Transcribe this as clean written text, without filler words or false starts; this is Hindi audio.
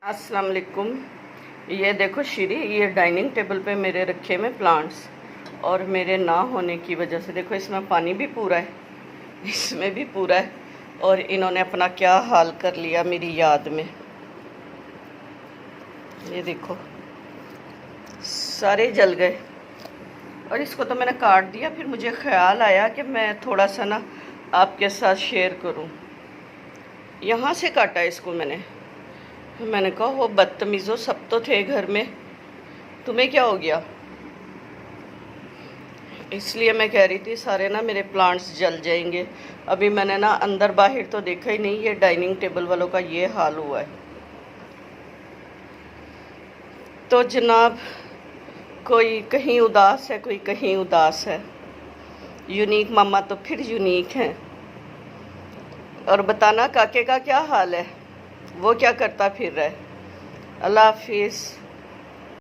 अस्सलाम वालेकुम। ये देखो श्री, ये डाइनिंग टेबल पे मेरे रखे हुए प्लांट्स, और मेरे ना होने की वजह से देखो इसमें पानी भी पूरा है, इसमें भी पूरा है, और इन्होंने अपना क्या हाल कर लिया मेरी याद में। ये देखो सारे जल गए, और इसको तो मैंने काट दिया। फिर मुझे ख्याल आया कि मैं थोड़ा सा ना आपके साथ शेयर करूं। यहाँ से काटा इसको मैंने कहा वो बदतमीज़ो, सब तो थे घर में, तुम्हें क्या हो गया। इसलिए मैं कह रही थी सारे ना मेरे प्लांट्स जल जाएंगे। अभी मैंने ना अंदर बाहर तो देखा ही नहीं, ये डाइनिंग टेबल वालों का ये हाल हुआ है। तो जनाब, कोई कहीं उदास है, कोई कहीं उदास है। यूनिक मामा तो फिर यूनिक हैं। और बताना काके का क्या हाल है, वो क्या करता फिर रहा है। अल्लाह हाफिज़।